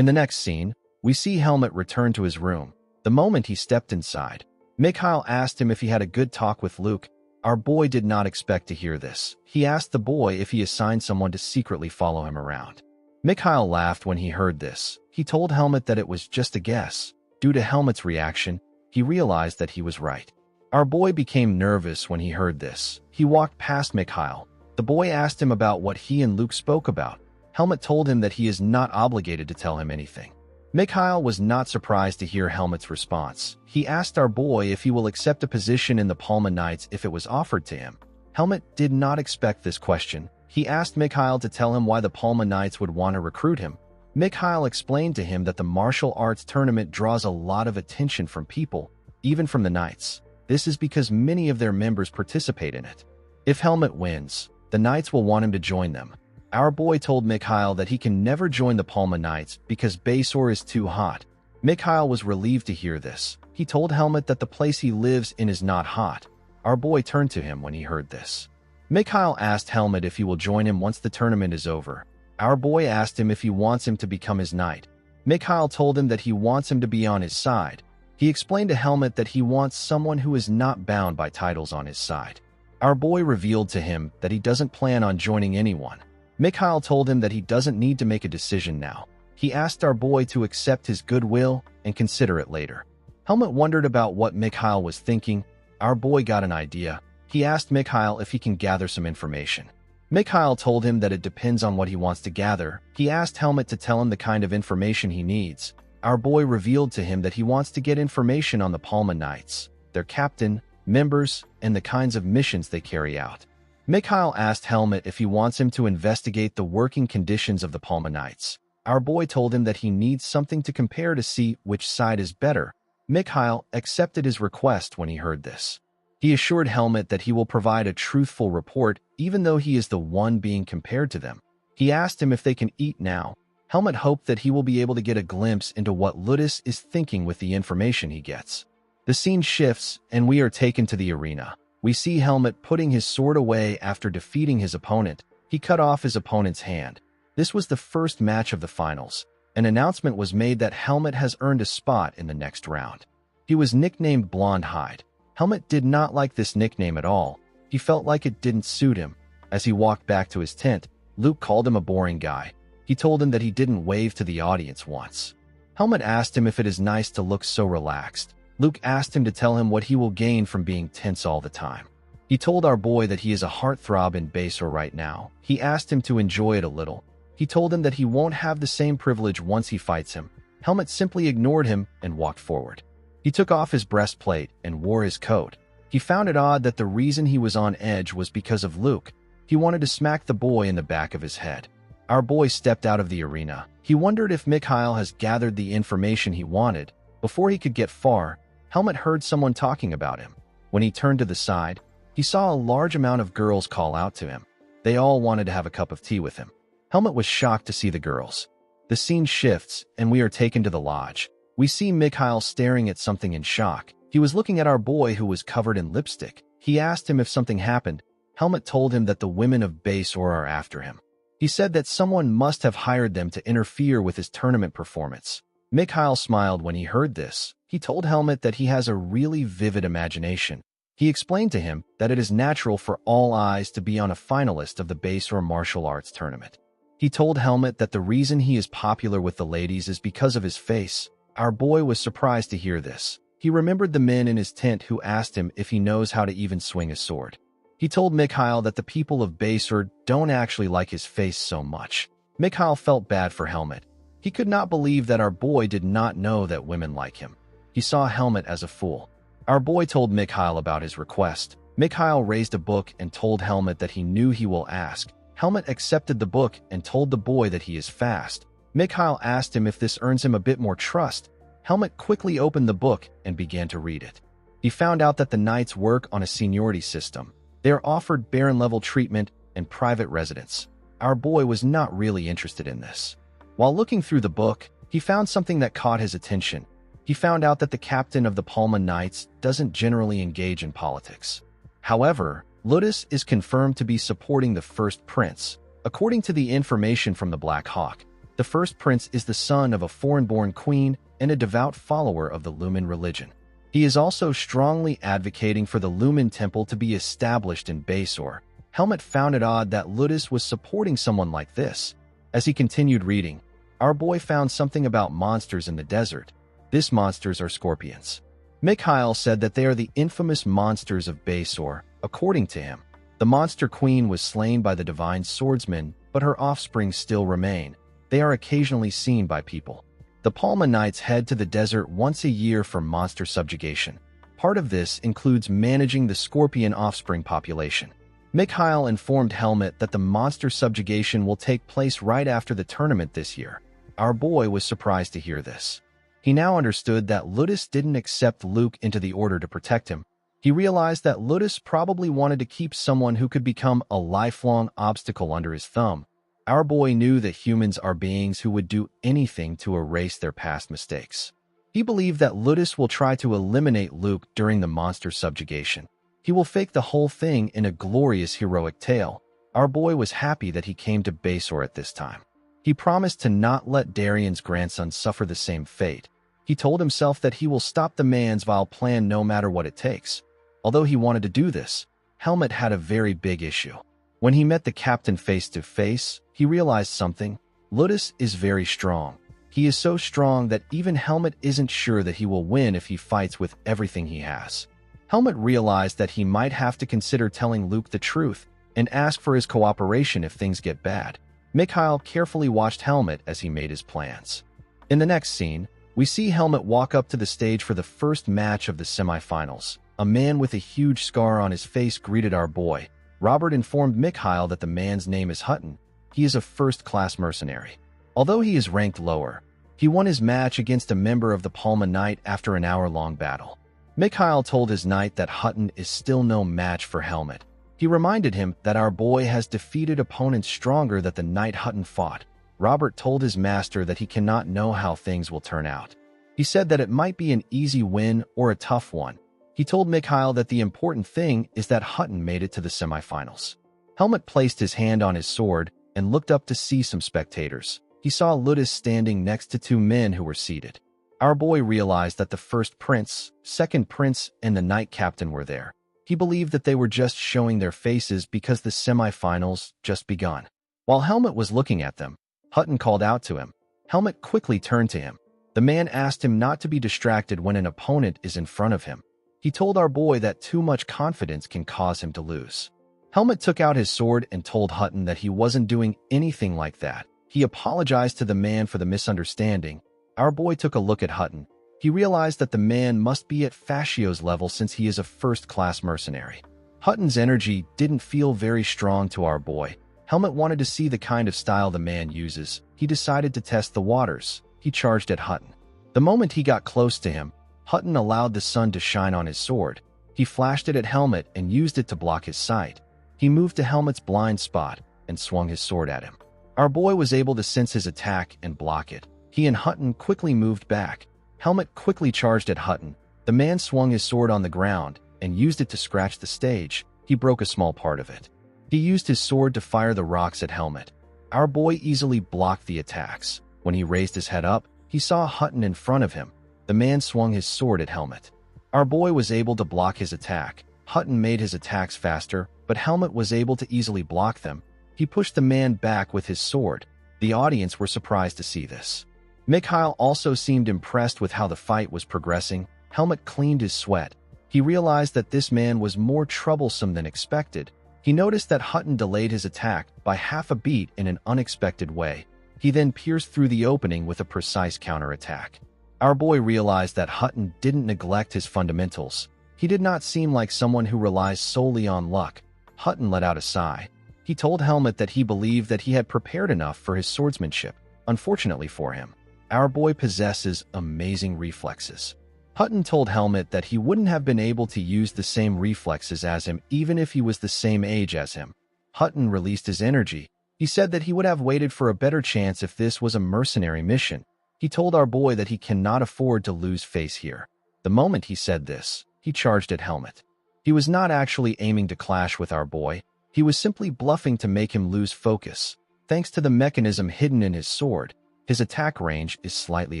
In the next scene, we see Helmut return to his room. The moment he stepped inside, Mikhail asked him if he had a good talk with Luke. Our boy did not expect to hear this. He asked the boy if he assigned someone to secretly follow him around. Mikhail laughed when he heard this. He told Helmut that it was just a guess. Due to Helmut's reaction, he realized that he was right. Our boy became nervous when he heard this. He walked past Mikhail. The boy asked him about what he and Luke spoke about. Helmut told him that he is not obligated to tell him anything. Mikhail was not surprised to hear Helmut's response. He asked our boy if he will accept a position in the Palma Knights if it was offered to him. Helmut did not expect this question. He asked Mikhail to tell him why the Palma Knights would want to recruit him. Mikhail explained to him that the martial arts tournament draws a lot of attention from people, even from the Knights. This is because many of their members participate in it. If Helmut wins, the Knights will want him to join them. Our boy told Mikhail that he can never join the Palma Knights because Baysore is too hot. Mikhail was relieved to hear this. He told Helmut that the place he lives in is not hot. Our boy turned to him when he heard this. Mikhail asked Helmut if he will join him once the tournament is over. Our boy asked him if he wants him to become his knight. Mikhail told him that he wants him to be on his side. He explained to Helmut that he wants someone who is not bound by titles on his side. Our boy revealed to him that he doesn't plan on joining anyone. Mikhail told him that he doesn't need to make a decision now. He asked our boy to accept his goodwill and consider it later. Helmut wondered about what Mikhail was thinking. Our boy got an idea. He asked Mikhail if he can gather some information. Mikhail told him that it depends on what he wants to gather. He asked Helmut to tell him the kind of information he needs. Our boy revealed to him that he wants to get information on the Palma Knights, their captain, members, and the kinds of missions they carry out. Mikhail asked Helmut if he wants him to investigate the working conditions of the Palma Knights. Our boy told him that he needs something to compare to see which side is better. Mikhail accepted his request when he heard this. He assured Helmut that he will provide a truthful report even though he is the one being compared to them. He asked him if they can eat now. Helmut hoped that he will be able to get a glimpse into what Ludus is thinking with the information he gets. The scene shifts, and we are taken to the arena. We see Helmut putting his sword away after defeating his opponent. He cut off his opponent's hand. This was the first match of the finals. An announcement was made that Helmut has earned a spot in the next round. He was nicknamed Blonde Hide. Helmut did not like this nickname at all. He felt like it didn't suit him. As he walked back to his tent, Luke called him a boring guy. He told him that he didn't wave to the audience once. Helmut asked him if it is nice to look so relaxed. Luke asked him to tell him what he will gain from being tense all the time. He told our boy that he is a heartthrob in Baysore right now. He asked him to enjoy it a little. He told him that he won't have the same privilege once he fights him. Helmut simply ignored him and walked forward. He took off his breastplate and wore his coat. He found it odd that the reason he was on edge was because of Luke. He wanted to smack the boy in the back of his head. Our boy stepped out of the arena. He wondered if Mikhail has gathered the information he wanted. Before he could get far, Helmut heard someone talking about him. When he turned to the side, he saw a large amount of girls call out to him. They all wanted to have a cup of tea with him. Helmut was shocked to see the girls. The scene shifts, and we are taken to the lodge. We see Mikhail staring at something in shock. He was looking at our boy who was covered in lipstick. He asked him if something happened. Helmut told him that the women of Baysore are after him. He said that someone must have hired them to interfere with his tournament performance. Mikhail smiled when he heard this. He told Helmut that he has a really vivid imagination. He explained to him that it is natural for all eyes to be on a finalist of the Baysore martial arts tournament. He told Helmut that the reason he is popular with the ladies is because of his face. Our boy was surprised to hear this. He remembered the men in his tent who asked him if he knows how to even swing a sword. He told Mikhail that the people of Baysore don't actually like his face so much. Mikhail felt bad for Helmut. He could not believe that our boy did not know that women like him. He saw Helmut as a fool. Our boy told Mikhail about his request. Mikhail raised a book and told Helmut that he knew he will ask. Helmut accepted the book and told the boy that he is fast. Mikhail asked him if this earns him a bit more trust. Helmut quickly opened the book and began to read it. He found out that the knights work on a seniority system. They are offered baron-level treatment and private residence. Our boy was not really interested in this. While looking through the book, he found something that caught his attention. He found out that the captain of the Palma Knights doesn't generally engage in politics. However, Ludus is confirmed to be supporting the first prince. According to the information from the Black Hawk, The first prince is the son of a foreign-born queen and a devout follower of the Lumen religion. He is also strongly advocating for the Lumen Temple to be established in Basor. Helmet found it odd that Ludus was supporting someone like this. As he continued reading, our boy found something about monsters in the desert. These monsters are scorpions. Mikhail said that they are the infamous monsters of Basor. According to him, the monster queen was slain by the divine swordsman, but her offspring still remain. They are occasionally seen by people. The Palma Knights head to the desert once a year for monster subjugation. Part of this includes managing the scorpion offspring population. Mikhail informed Helmet that the monster subjugation will take place right after the tournament this year. Our boy was surprised to hear this. He now understood that Ludus didn't accept Luke into the order to protect him. He realized that Ludus probably wanted to keep someone who could become a lifelong obstacle under his thumb. Our boy knew that humans are beings who would do anything to erase their past mistakes. He believed that Ludus will try to eliminate Luke during the monster subjugation. He will fake the whole thing in a glorious heroic tale. Our boy was happy that he came to Basor at this time. He promised to not let Darian's grandson suffer the same fate. He told himself that he will stop the man's vile plan no matter what it takes. Although he wanted to do this, Helmet had a very big issue. When he met the captain face to face, he realized something. Ludus is very strong. He is so strong that even Helmet isn't sure that he will win if he fights with everything he has. Helmet realized that he might have to consider telling Luke the truth and ask for his cooperation if things get bad. Mikhail carefully watched Helmet as he made his plans. In the next scene, we see Helmet walk up to the stage for the first match of the semifinals. A man with a huge scar on his face greeted our boy. Robert informed Mikhail that the man's name is Hutton. He is a first-class mercenary. Although he is ranked lower, he won his match against a member of the Palma Knight after an hour-long battle. Mikhail told his knight that Hutton is still no match for Helmet. He reminded him that our boy has defeated opponents stronger than the knight Hutton fought. Robert told his master that he cannot know how things will turn out. He said that it might be an easy win or a tough one. He told Mikhail that the important thing is that Hutton made it to the semifinals. Helmet placed his hand on his sword and looked up to see some spectators. He saw Ludus standing next to two men who were seated. Our boy realized that the first prince, second prince, and the knight captain were there. He believed that they were just showing their faces because the semifinals just begun. While Helmet was looking at them, Hutton called out to him. Helmet quickly turned to him. The man asked him not to be distracted when an opponent is in front of him. He told our boy that too much confidence can cause him to lose. Helmet took out his sword and told Hutton that he wasn't doing anything like that. He apologized to the man for the misunderstanding. Our boy took a look at Hutton. He realized that the man must be at Fascio's level since he is a first-class mercenary. Hutton's energy didn't feel very strong to our boy. Helmet wanted to see the kind of style the man uses. He decided to test the waters. He charged at Hutton. The moment he got close to him, Hutton allowed the sun to shine on his sword. He flashed it at Helmet and used it to block his sight. He moved to Helmet's blind spot and swung his sword at him. Our boy was able to sense his attack and block it. He and Hutton quickly moved back. Helmet quickly charged at Hutton. The man swung his sword on the ground and used it to scratch the stage. He broke a small part of it. He used his sword to fire the rocks at Helmet. Our boy easily blocked the attacks. When he raised his head up, he saw Hutton in front of him. The man swung his sword at Helmet. Our boy was able to block his attack. Hutton made his attacks faster, but Helmet was able to easily block them. He pushed the man back with his sword. The audience were surprised to see this. Mikhail also seemed impressed with how the fight was progressing. Helmet cleaned his sweat. He realized that this man was more troublesome than expected. He noticed that Hutton delayed his attack by half a beat in an unexpected way. He then pierced through the opening with a precise counterattack. Our boy realized that Hutton didn't neglect his fundamentals. He did not seem like someone who relies solely on luck. Hutton let out a sigh. He told Helmet that he believed that he had prepared enough for his swordsmanship. Unfortunately for him, our boy possesses amazing reflexes. Hutton told Helmet that he wouldn't have been able to use the same reflexes as him even if he was the same age as him. Hutton released his energy. He said that he would have waited for a better chance if this was a mercenary mission. He told our boy that he cannot afford to lose face here. The moment he said this, he charged at Helmet. He was not actually aiming to clash with our boy. He was simply bluffing to make him lose focus. Thanks to the mechanism hidden in his sword, his attack range is slightly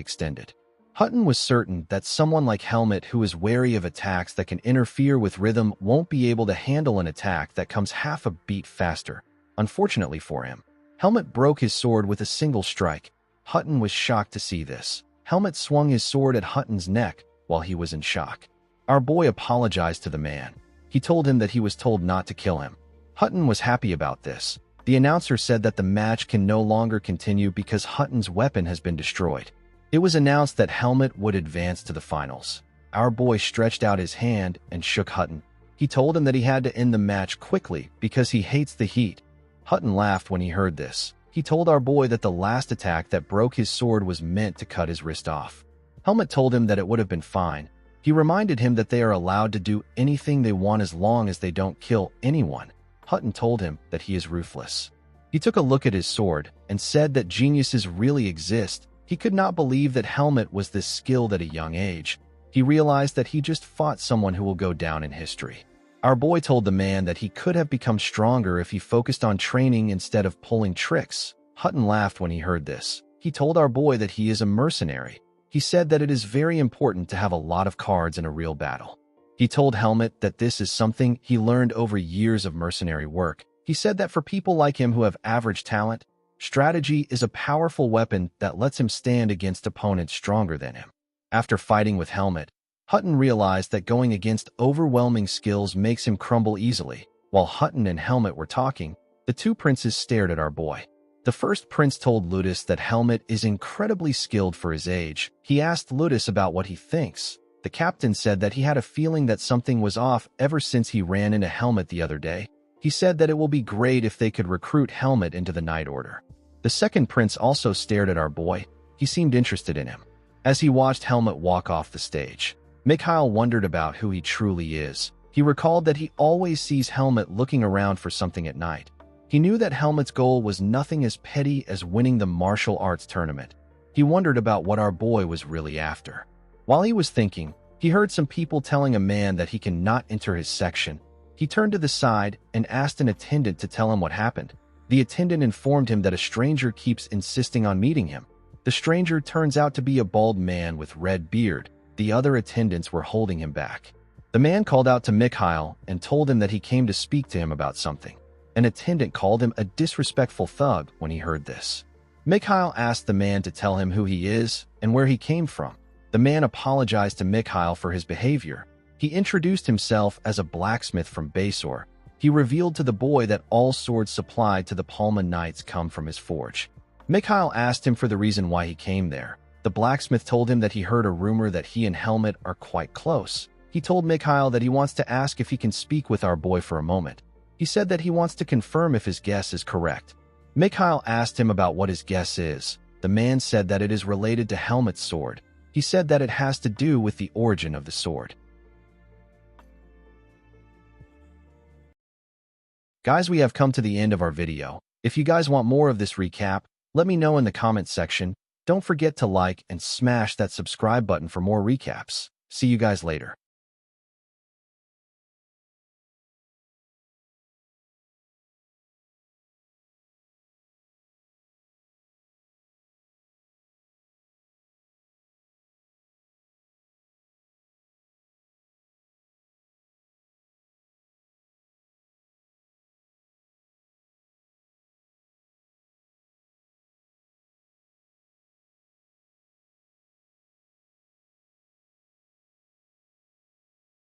extended. Hutton was certain that someone like Helmet who is wary of attacks that can interfere with rhythm won't be able to handle an attack that comes half a beat faster. Unfortunately for him, Helmet broke his sword with a single strike. Hutton was shocked to see this. Helmet swung his sword at Hutton's neck while he was in shock. Our boy apologized to the man. He told him that he was told not to kill him. Hutton was happy about this. The announcer said that the match can no longer continue because Hutton's weapon has been destroyed. It was announced that Helmet would advance to the finals. Our boy stretched out his hand and shook Hutton. He told him that he had to end the match quickly because he hates the heat. Hutton laughed when he heard this. He told our boy that the last attack that broke his sword was meant to cut his wrist off. Helmet told him that it would have been fine. He reminded him that they are allowed to do anything they want as long as they don't kill anyone. Hutton told him that he is ruthless. He took a look at his sword and said that geniuses really exist. He could not believe that Helmet was this skilled at a young age. He realized that he just fought someone who will go down in history. Our boy told the man that he could have become stronger if he focused on training instead of pulling tricks. Hutton laughed when he heard this. He told our boy that he is a mercenary. He said that it is very important to have a lot of cards in a real battle. He told Helmet that this is something he learned over years of mercenary work. He said that for people like him who have average talent, strategy is a powerful weapon that lets him stand against opponents stronger than him. After fighting with Helmet, Hutton realized that going against overwhelming skills makes him crumble easily. While Hutton and Helmet were talking, the two princes stared at our boy. The first prince told Ludus that Helmet is incredibly skilled for his age. He asked Ludus about what he thinks. The captain said that he had a feeling that something was off ever since he ran into Helmet the other day. He said that it will be great if they could recruit Helmet into the Night Order. The second prince also stared at our boy. He seemed interested in him. As he watched Helmet walk off the stage, Mikhail wondered about who he truly is. He recalled that he always sees Helmet looking around for something at night. He knew that Helmet's goal was nothing as petty as winning the martial arts tournament. He wondered about what our boy was really after. While he was thinking, he heard some people telling a man that he cannot enter his section. He turned to the side and asked an attendant to tell him what happened. The attendant informed him that a stranger keeps insisting on meeting him. The stranger turns out to be a bald man with red beard. The other attendants were holding him back. The man called out to Mikhail and told him that he came to speak to him about something. An attendant called him a disrespectful thug when he heard this. Mikhail asked the man to tell him who he is and where he came from. The man apologized to Mikhail for his behavior. He introduced himself as a blacksmith from Basor. He revealed to the boy that all swords supplied to the Palma Knights come from his forge. Mikhail asked him for the reason why he came there. The blacksmith told him that he heard a rumor that he and Helmet are quite close. He told Mikhail that he wants to ask if he can speak with our boy for a moment. He said that he wants to confirm if his guess is correct. Mikhail asked him about what his guess is. The man said that it is related to Helmet's sword. He said that it has to do with the origin of the sword. Guys, we have come to the end of our video. If you guys want more of this recap, let me know in the comments section. Don't forget to like and smash that subscribe button for more recaps. See you guys later.